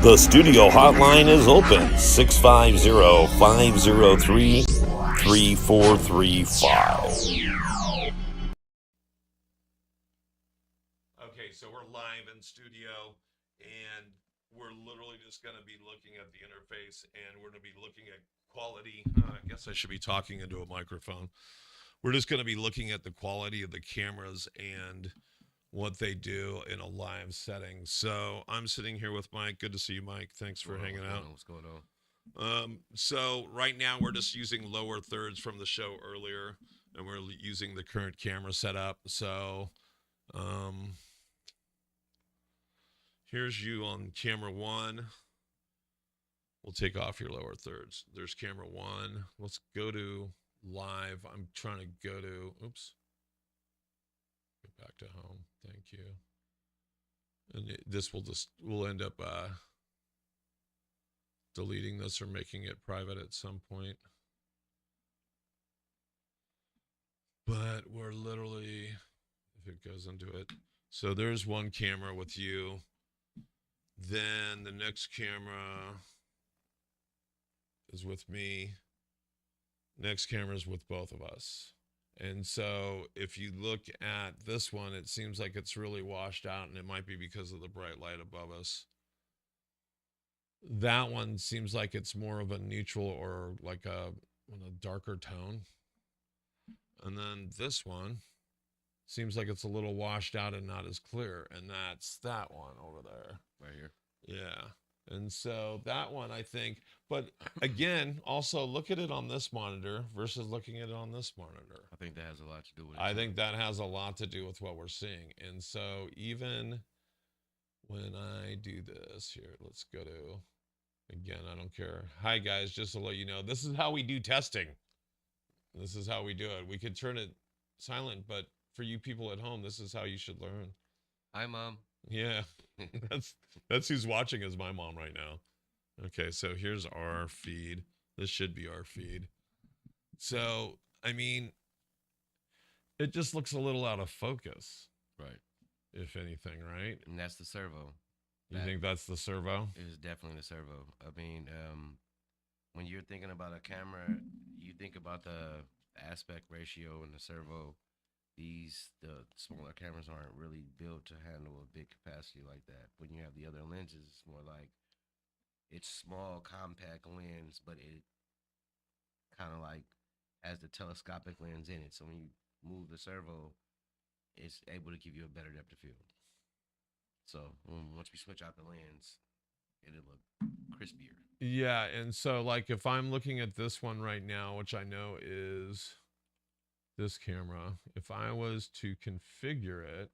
The studio hotline is open 650-503-3435. Okay, so we're live in studio, and we're literally just going to be looking at the interface, and we're going to be looking at quality. I guess I should be talking into a microphone. We're just going to be looking at the quality of the cameras and what they do in a live setting. So I'm sitting here with Mike. Good to see you, Mike. Thanks for hanging out. What's going on? So right now we're just using lower thirds from the show earlier, and we're using the current camera setup. So here's you on camera one. We'll take off your lower thirds. There's camera one. Let's go to live. I'm trying to go to, oops. Go back to home. Thank you. And this will just, we'll end up deleting this or making it private at some point. But we're literally, if it goes into it. So there's one camera with you. Then the next camera is with me. Next camera is with both of us. And so if you look at this one, it seems like it's really washed out, and it might be because of the bright light above us. That one seems like it's more of a neutral or like a darker tone. And then this one seems like it's a little washed out and not as clear. And that's that one over there. Right here. Yeah. And so that one, I think, but again, also look at it on this monitor versus looking at it on this monitor. I think that has a lot to do with it. I think that has a lot to do with what we're seeing. And so even when I do this here, let's go to, again, I don't care. Hi guys, just to let you know, this is how we do testing. This is how we do it. We could turn it silent, but for you people at home, this is how you should learn. Hi, Mom. Yeah, that's who's watching is my mom right now. Okay, so here's our feed. This should be our feed. So, I mean, it just looks a little out of focus. Right. If anything, right? And that's the servo. You think that's the servo? It is definitely the servo. I mean, when you're thinking about a camera, you think about the aspect ratio and the servo. The smaller cameras aren't really built to handle a big capacity like that. When you have the other lenses, it's more like it's small, compact lens, but it kind of like has the telescopic lens in it. So when you move the servo, it's able to give you a better depth of field. So once we switch out the lens, it'll look crispier. Yeah, and so like if I'm looking at this one right now, which I know is this camera, if I was to configure it,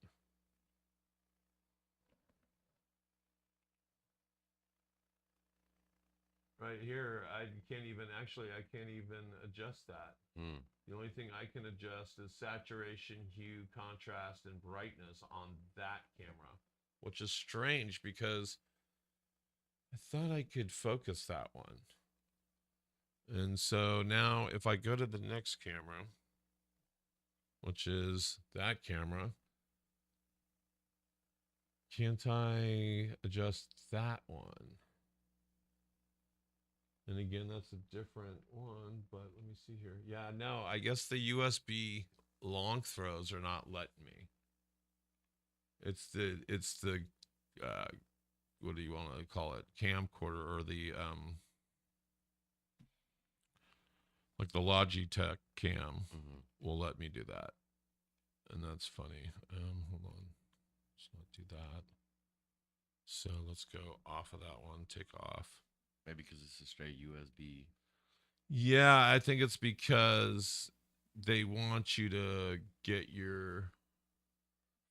right here, I can't even adjust that. The only thing I can adjust is saturation, hue, contrast, and brightness on that camera, which is strange because I thought I could focus that one. And so now if I go to the next camera, which is that camera, can't I adjust that one? And again, that's a different one, but let me see here. Yeah, no, I guess the USB long throws are not letting me. It's the what do you want to call it? Camcorder, or the like the Logitech cam will let me do that. And that's funny. Hold on. Let's not do that. So let's go off of that one, take off. Maybe because it's a straight USB. Yeah, I think it's because they want you to get your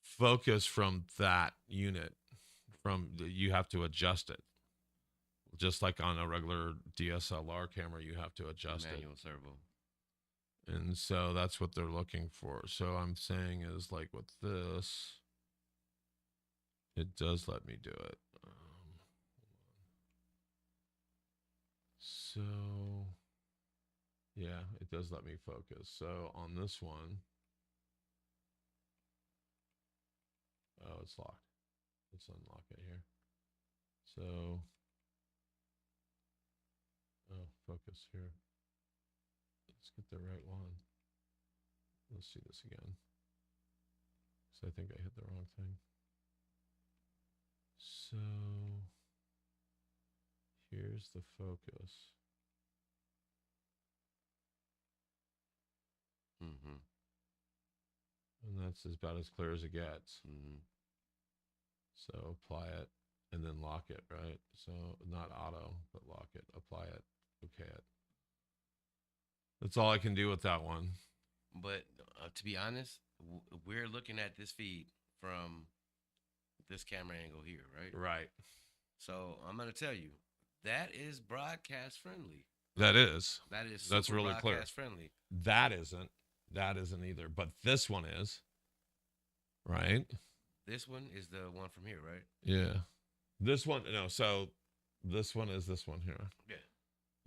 focus from that unit. You have to adjust it. Just like on a regular DSLR camera, you have to adjust it. Manual servo. And so that's what they're looking for. So I'm saying is like with this, it does let me do it. So yeah, it does let me focus. So on this one, oh, it's locked. Let's unlock it here. So focus here. Let's get the right one. Let's see this again. So I think I hit the wrong thing. So here's the focus. Mm-hmm. And that's about as clear as it gets. Mm-hmm. So apply it and then lock it, right? So not auto, but lock it, apply it, okay it. That's all I can do with that one. But to be honest, we're looking at this feed from this camera angle here, right? Right. So I'm going to tell you, that is broadcast friendly. That is. That is That's super really clear. broadcast friendly. That isn't. That isn't either. But this one is. Right? This one is the one from here, right? Yeah. This one, no. So this one is this one here. Yeah.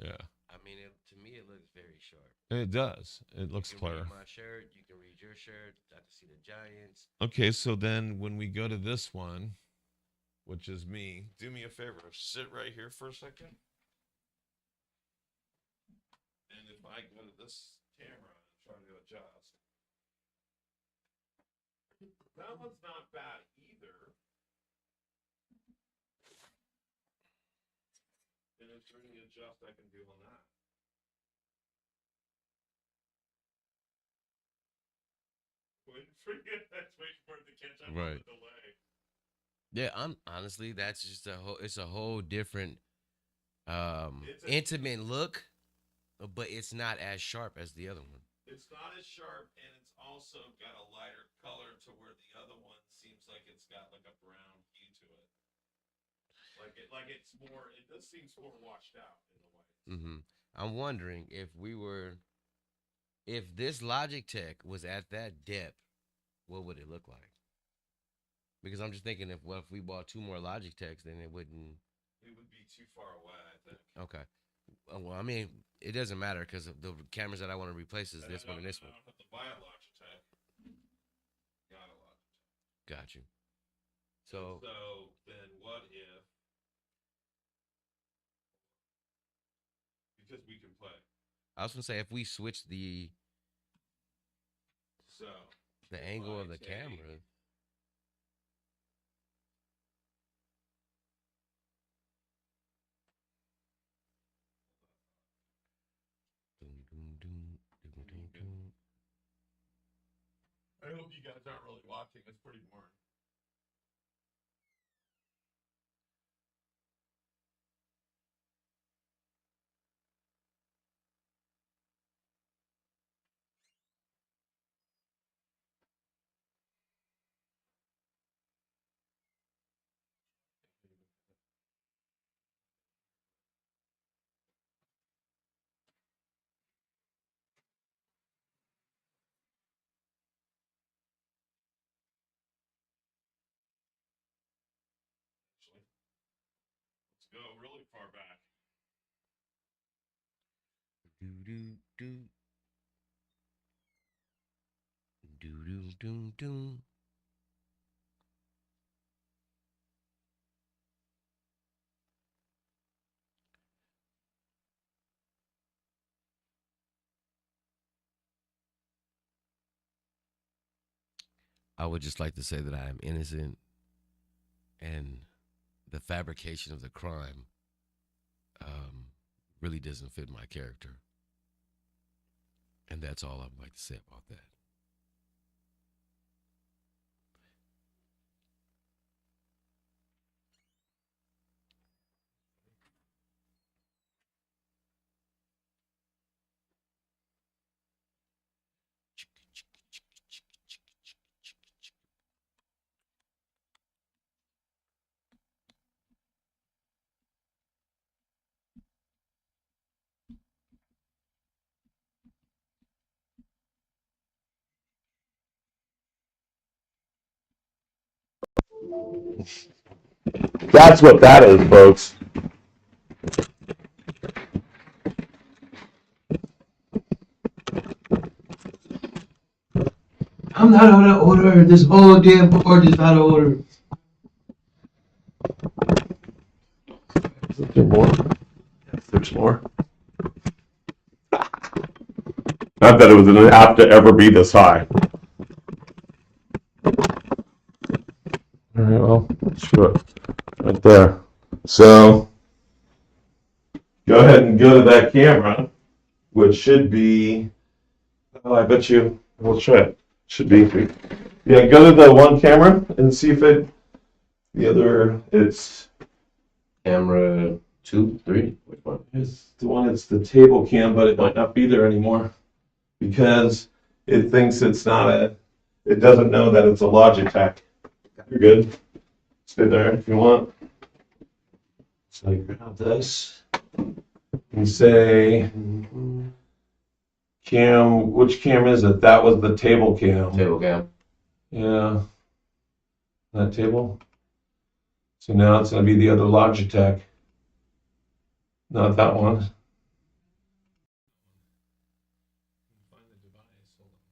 Yeah. I mean, to me, it looks very sharp. It does. It looks You can clear. read my shirt. You can read your shirt. I can see the Giants. Okay, so then when we go to this one, which is me, do me a favor. Sit right here for a second. And if I go to this camera and try to adjust, that one's not bad either. And is there any adjust I can do on that? Wait for it. Let's wait for it to catch up Right. with the delay. Yeah, I'm honestly, that's just it's a whole different It's a- intimate look, but it's not as sharp as the other one. It's not as sharp, and it's also got a lighter color to where the other one seems like it's got like a brown hue to it. Like it's more. It does seems more washed out in the white. Mm-hmm. I'm wondering if this Logitech was at that depth, what would it look like? Because I'm just thinking if we bought two more Logitechs, then it wouldn't. It would be too far away, I think. Okay. Well, I mean, it doesn't matter because the cameras that I want to replace is this one and this one. I don't have to buy a Logitech. Got a Logitech. Got you. So then what if? Because we can play. I was gonna say if we switch the So angle of the take- camera. I hope you guys aren't really watching. It's pretty boring. Let's go really far back. Do do do. Do do do do. I would just like to say that I am innocent and the fabrication of the crime really doesn't fit my character. And that's all I would like to say about that. That's what that is, folks. I'm not out of order. This whole damn board is out of order. Is there more? Yes, there's more. Not that it was an app to ever be this high. All right, well, sure. Right there. So, go ahead and go to that camera, which should be, oh, I bet you, we'll try it. Should be, yeah, go to the one camera and see if the other, it's Camera 2, 3, which one? it's the table cam, but it might not be there anymore because it thinks it's not it doesn't know that it's a Logitech. You're good. Stay there if you want. So you grab this and say, cam, which cam is it? That was the table cam. Table cam. Yeah. That table. So now it's going to be the other Logitech. Not that one. Find the device. Hold on.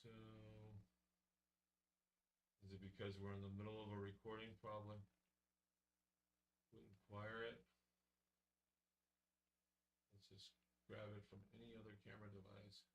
So, is it because we're in the middle of a recording? Probably. Wouldn't acquire it. Let's just grab it from any other camera device.